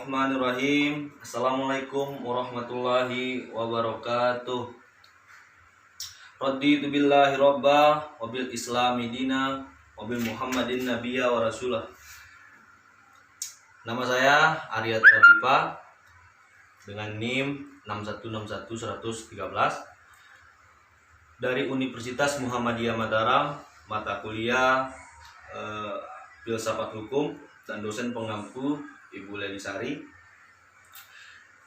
Bismillahirrahmanirrahim. Assalamualaikum warahmatullahi wabarakatuh. Raditu billahi robba wabil islami dina wabil muhammadin nabiyya wa rasulah. Nama saya Arya Tradipa dengan NIM 6161-113 dari Universitas Muhammadiyah Mataram, mata kuliah Filsafat Hukum dan dosen pengampu Ibu Lelisari.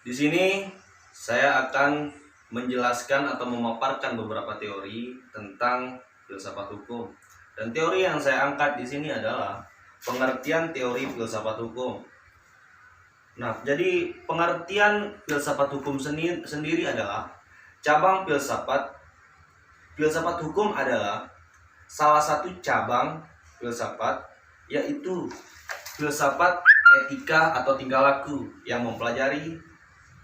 Di sini saya akan menjelaskan atau memaparkan beberapa teori tentang filsafat hukum. Dan teori yang saya angkat di sini adalah pengertian teori filsafat hukum. Nah, jadi pengertian filsafat hukum sendiri adalah cabang filsafat. Filsafat hukum adalah salah satu cabang filsafat, yaitu filsafat etika atau tingkah laku yang mempelajari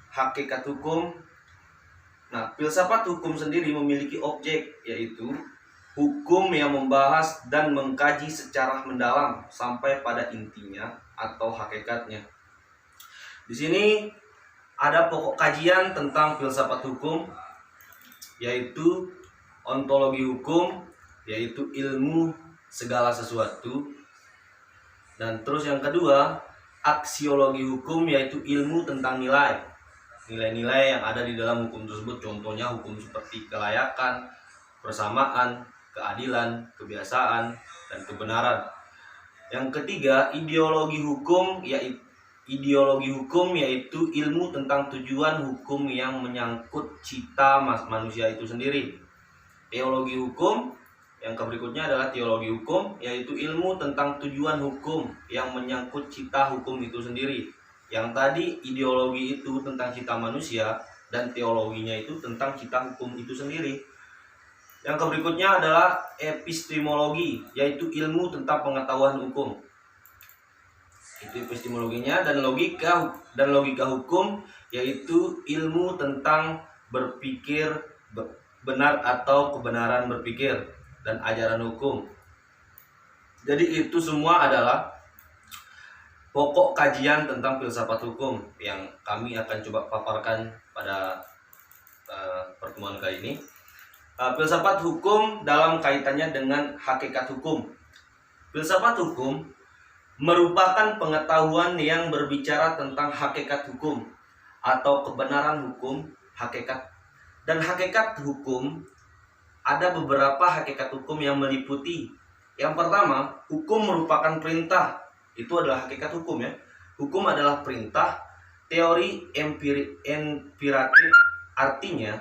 hakikat hukum. Nah, filsafat hukum sendiri memiliki objek, yaitu hukum yang membahas dan mengkaji secara mendalam sampai pada intinya atau hakikatnya. Di sini ada pokok kajian tentang filsafat hukum, yaitu ontologi hukum, yaitu ilmu segala sesuatu. Dan terus yang kedua, aksiologi hukum, yaitu ilmu tentang nilai-nilai yang ada di dalam hukum tersebut. Contohnya hukum seperti kelayakan, persamaan, keadilan, kebiasaan, dan kebenaran. Yang ketiga, ideologi hukum, yaitu ilmu tentang tujuan hukum yang menyangkut cita manusia itu sendiri. Teologi hukum, yang berikutnya adalah teologi hukum, yaitu ilmu tentang tujuan hukum yang menyangkut cita hukum itu sendiri. Yang tadi ideologi itu tentang cita manusia, dan teologinya itu tentang cita hukum itu sendiri. Yang berikutnya adalah epistemologi, yaitu ilmu tentang pengetahuan hukum. Itu epistemologinya. Dan logika hukum, yaitu ilmu tentang berpikir benar atau kebenaran berpikir dan ajaran hukum. Jadi itu semua adalah pokok kajian tentang filsafat hukum yang kami akan coba paparkan pada pertemuan kali ini. Filsafat hukum dalam kaitannya dengan hakikat hukum. Filsafat hukum merupakan pengetahuan yang berbicara tentang hakikat hukum atau kebenaran hukum, hakikat. Dan hakikat hukum, ada beberapa hakikat hukum yang meliputi. Yang pertama, hukum merupakan perintah. Itu adalah hakikat hukum, ya. Hukum adalah perintah. Teori empiratif artinya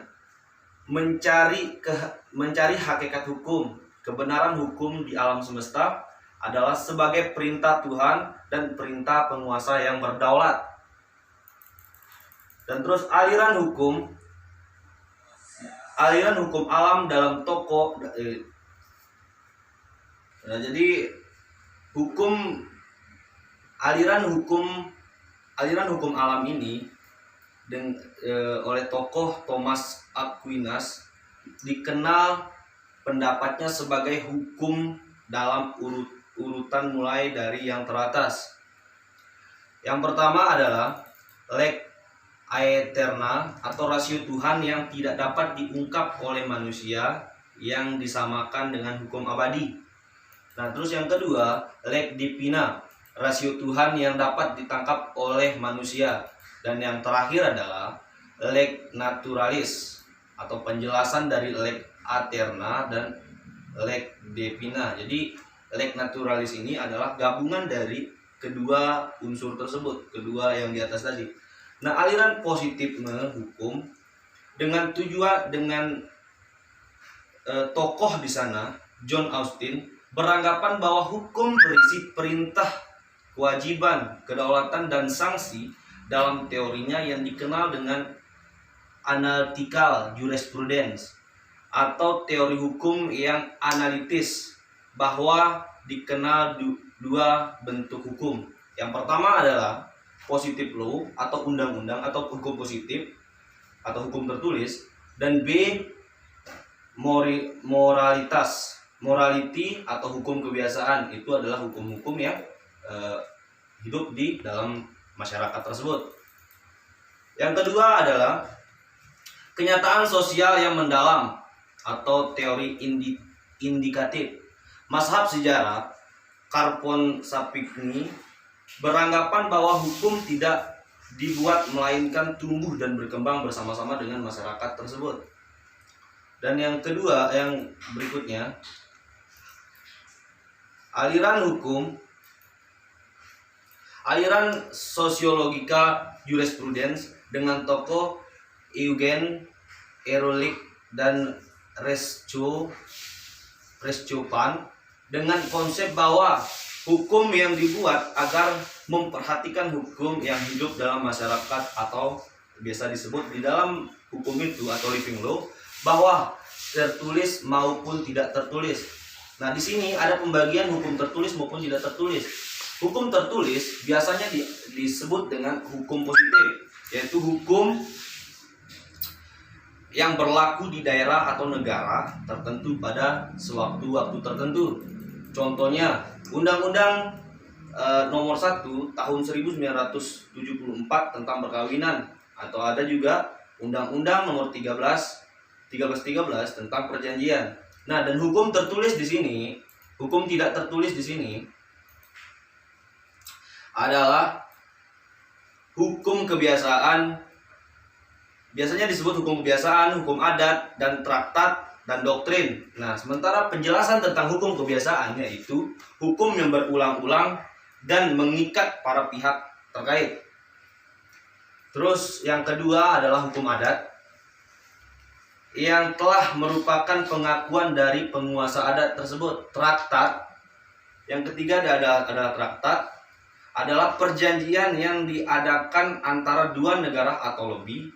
mencari hakikat hukum. Kebenaran hukum di alam semesta adalah sebagai perintah Tuhan dan perintah penguasa yang berdaulat. Dan terus aliran hukum alam dalam tokoh. Nah, jadi aliran hukum alam ini oleh tokoh Thomas Aquinas dikenal pendapatnya sebagai hukum dalam urutan mulai dari yang teratas. Yang pertama adalah lex aeterna atau rasio Tuhan yang tidak dapat diungkap oleh manusia, yang disamakan dengan hukum abadi. Nah, terus yang kedua, lex divina, rasio Tuhan yang dapat ditangkap oleh manusia. Dan yang terakhir adalah lex naturalis atau penjelasan dari lex aeterna dan lex divina. Jadi lex naturalis ini adalah gabungan dari kedua unsur tersebut, kedua yang di atas tadi. Nah, aliran positifme hukum dengan tokoh di sana, John Austin, beranggapan bahwa hukum berisi perintah, kewajiban, kedaulatan, dan sanksi dalam teorinya yang dikenal dengan analytical jurisprudence atau teori hukum yang analitis, bahwa dikenal dua bentuk hukum. Yang pertama adalah positive law atau undang-undang atau hukum positif atau hukum tertulis, dan B morality atau hukum kebiasaan. Itu adalah hukum-hukum yang hidup di dalam masyarakat tersebut. Yang kedua adalah kenyataan sosial yang mendalam atau teori indikatif. Mazhab sejarah Karpon Sapikni beranggapan bahwa hukum tidak dibuat melainkan tumbuh dan berkembang bersama-sama dengan masyarakat tersebut. Dan yang kedua, yang berikutnya, aliran sosiologika jurisprudence dengan tokoh Eugen Erolik dan Reschopan dengan konsep bahwa hukum yang dibuat agar memperhatikan hukum yang hidup dalam masyarakat atau biasa disebut di dalam hukum itu atau living law bahwa tertulis maupun tidak tertulis. Nah, di sini ada pembagian hukum tertulis maupun tidak tertulis. Hukum tertulis biasanya disebut dengan hukum positif, yaitu hukum yang berlaku di daerah atau negara tertentu pada sewaktu-waktu tertentu. Contohnya, Undang-Undang Nomor 1 Tahun 1974 tentang perkawinan, atau ada juga Undang-Undang Nomor 1313 tentang perjanjian. Nah, dan hukum tertulis di sini, hukum tidak tertulis di sini adalah hukum kebiasaan. Biasanya disebut hukum kebiasaan, hukum adat, dan traktat dan doktrin. Nah, sementara penjelasan tentang hukum kebiasaan yaitu hukum yang berulang-ulang dan mengikat para pihak terkait. Terus yang kedua adalah hukum adat yang telah merupakan pengakuan dari penguasa adat tersebut. Traktat. Yang ketiga adalah traktat adalah perjanjian yang diadakan antara dua negara atau lebih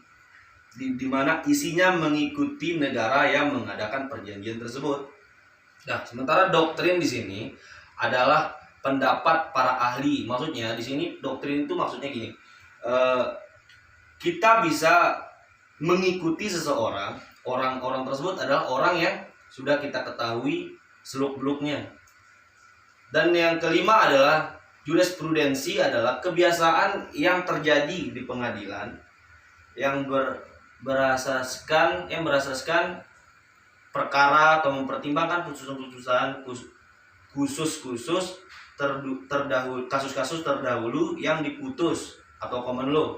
di mana isinya mengikuti negara yang mengadakan perjanjian tersebut. Nah, sementara doktrin di sini adalah pendapat para ahli. Maksudnya di sini doktrin itu maksudnya gini. Kita bisa mengikuti seseorang, orang tersebut adalah orang yang sudah kita ketahui seluk-beluknya. Dan yang kelima adalah jurisprudensi, adalah kebiasaan yang terjadi di pengadilan yang berasaskan perkara atau mempertimbangkan putusan-putusan khusus kasus-kasus terdahulu yang diputus atau common law.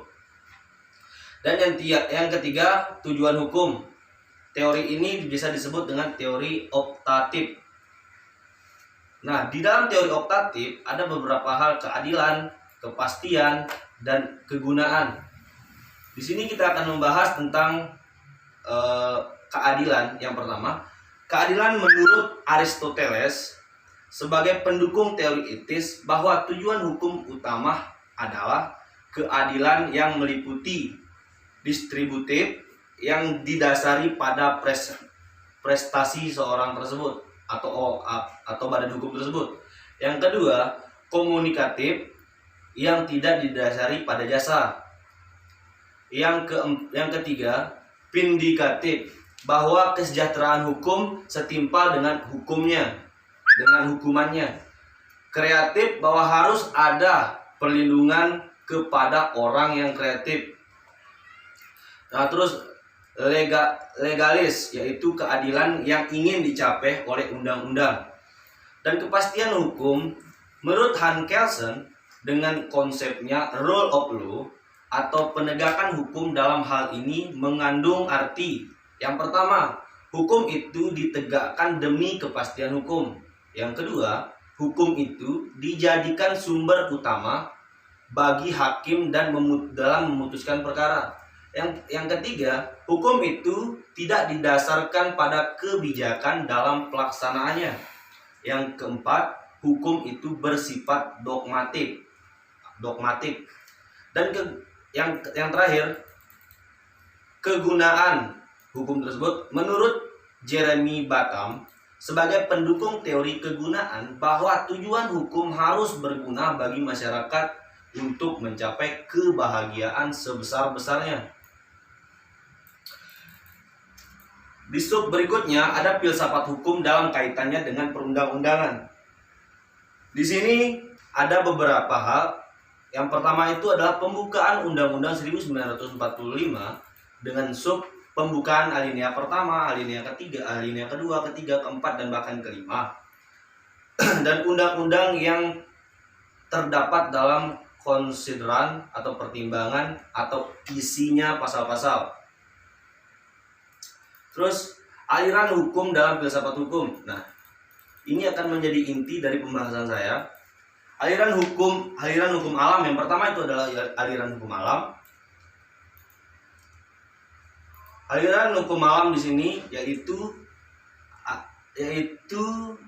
Dan yang ketiga, tujuan hukum. Teori ini bisa disebut dengan teori optatif. Nah, di dalam teori optatif ada beberapa hal: keadilan, kepastian, dan kegunaan. Di sini kita akan membahas tentang keadilan. Yang pertama, keadilan menurut Aristoteles sebagai pendukung teori etis bahwa tujuan hukum utama adalah keadilan yang meliputi distributif yang didasari pada prestasi seorang tersebut atau badan hukum tersebut. Yang kedua, komunikatif yang tidak didasari pada jasa. Yang ketiga, vindikatif, bahwa kesejahteraan hukum setimpal dengan hukumannya. Kreatif, bahwa harus ada perlindungan kepada orang yang kreatif. Nah, terus legalis, yaitu keadilan yang ingin dicapai oleh undang-undang. Dan kepastian hukum menurut Hans Kelsen dengan konsepnya rule of law atau penegakan hukum dalam hal ini mengandung arti. Yang pertama, hukum itu ditegakkan demi kepastian hukum. Yang kedua, hukum itu dijadikan sumber utama bagi hakim dan dalam memutuskan perkara. Yang ketiga, hukum itu tidak didasarkan pada kebijakan dalam pelaksanaannya. Yang keempat, hukum itu bersifat dogmatik. Dan yang terakhir, kegunaan hukum tersebut menurut Jeremy Bentham sebagai pendukung teori kegunaan bahwa tujuan hukum harus berguna bagi masyarakat untuk mencapai kebahagiaan sebesar-besarnya. Di sub berikutnya ada filsafat hukum dalam kaitannya dengan perundang-undangan. Di sini ada beberapa hal. Yang pertama itu adalah pembukaan Undang-Undang 1945 dengan sub pembukaan alinea pertama, alinea ketiga, alinea kedua, ketiga, keempat, dan bahkan kelima. Dan undang-undang yang terdapat dalam konsideran atau pertimbangan atau isinya pasal-pasal. Terus aliran hukum dalam filsafat hukum. Nah, ini akan menjadi inti dari pembahasan saya. Aliran hukum alam, yang pertama itu adalah aliran hukum alam. Aliran hukum alam di sini yaitu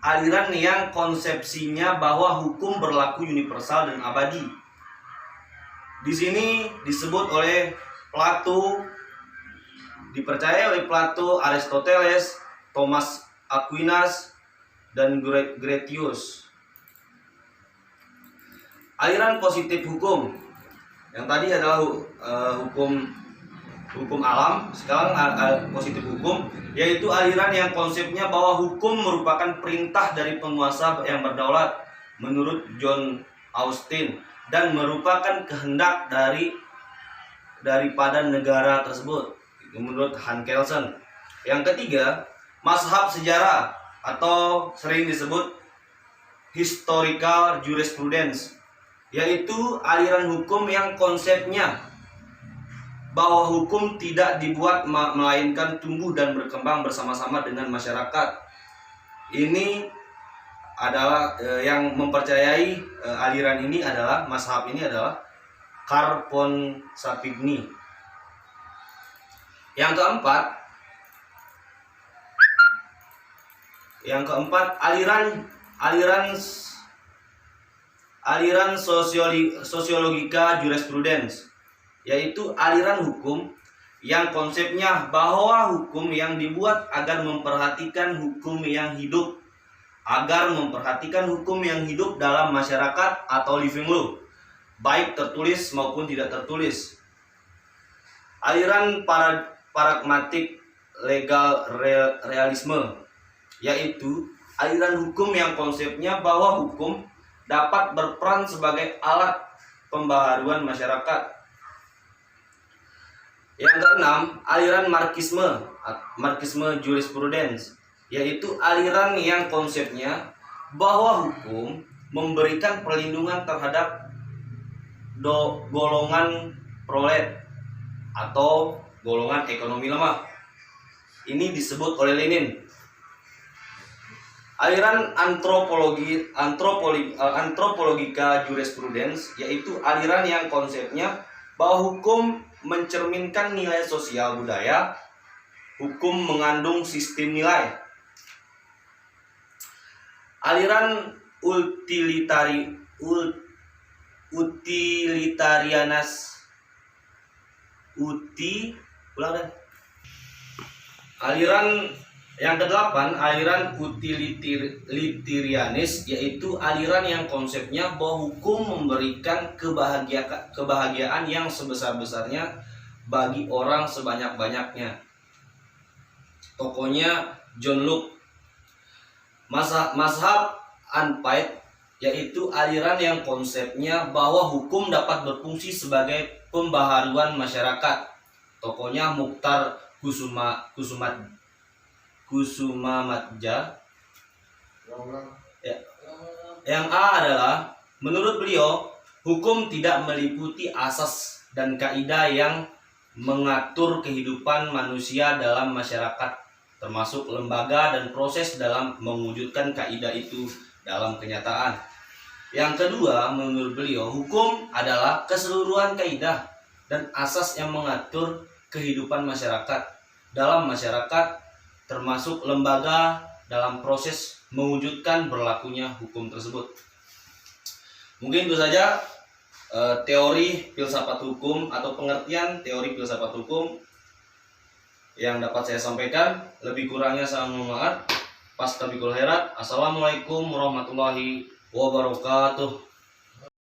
aliran yang konsepsinya bahwa hukum berlaku universal dan abadi. Di sini disebut oleh Plato, dipercaya oleh Plato, Aristoteles, Thomas Aquinas, dan Gretius. Aliran positif hukum, yang tadi adalah hukum alam, sekarang positif hukum, yaitu aliran yang konsepnya bahwa hukum merupakan perintah dari penguasa yang berdaulat menurut John Austin dan merupakan kehendak daripada negara tersebut menurut Hans Kelsen. Yang ketiga, mazhab sejarah atau sering disebut historical jurisprudence, yaitu aliran hukum yang konsepnya bahwa hukum tidak dibuat melainkan tumbuh dan berkembang bersama-sama dengan masyarakat. Ini adalah yang mempercayai aliran ini adalah mazhab ini adalah Carpon Savigny. Yang keempat aliran sosiologika jurisprudence, yaitu aliran hukum yang konsepnya bahwa hukum yang dibuat agar memperhatikan hukum yang hidup dalam masyarakat atau living law, baik tertulis maupun tidak tertulis. Aliran pragmatik legal realisme, yaitu aliran hukum yang konsepnya bahwa hukum dapat berperan sebagai alat pembaharuan masyarakat. Yang keenam, aliran Marxisme jurisprudence, yaitu aliran yang konsepnya bahwa hukum memberikan perlindungan terhadap golongan prolet atau golongan ekonomi lemah. Ini disebut oleh Lenin. Aliran antropologika jurisprudence, yaitu aliran yang konsepnya bahwa hukum mencerminkan nilai sosial budaya, hukum mengandung sistem nilai. Aliran aliran yang kedelapan, aliran utilitarianis, yaitu aliran yang konsepnya bahwa hukum memberikan kebahagiaan yang sebesar-besarnya bagi orang sebanyak-banyaknya. Tokohnya John Locke. Mazhab Unpaid, yaitu aliran yang konsepnya bahwa hukum dapat berfungsi sebagai pembaharuan masyarakat. Tokohnya Mukhtar Kusumamadja. Ya. Yang A adalah, menurut beliau, hukum tidak meliputi asas dan kaidah yang mengatur kehidupan manusia dalam masyarakat, termasuk lembaga dan proses dalam mewujudkan kaidah itu dalam kenyataan. Yang kedua, menurut beliau, hukum adalah keseluruhan kaidah dan asas yang mengatur kehidupan masyarakat dalam masyarakat, termasuk lembaga dalam proses mewujudkan berlakunya hukum tersebut. Mungkin itu saja teori filsafat hukum atau pengertian teori filsafat hukum yang dapat saya sampaikan. Lebih kurangnya saya mohon maaf. Fastabiqul khairat. Assalamualaikum warahmatullahi wabarakatuh.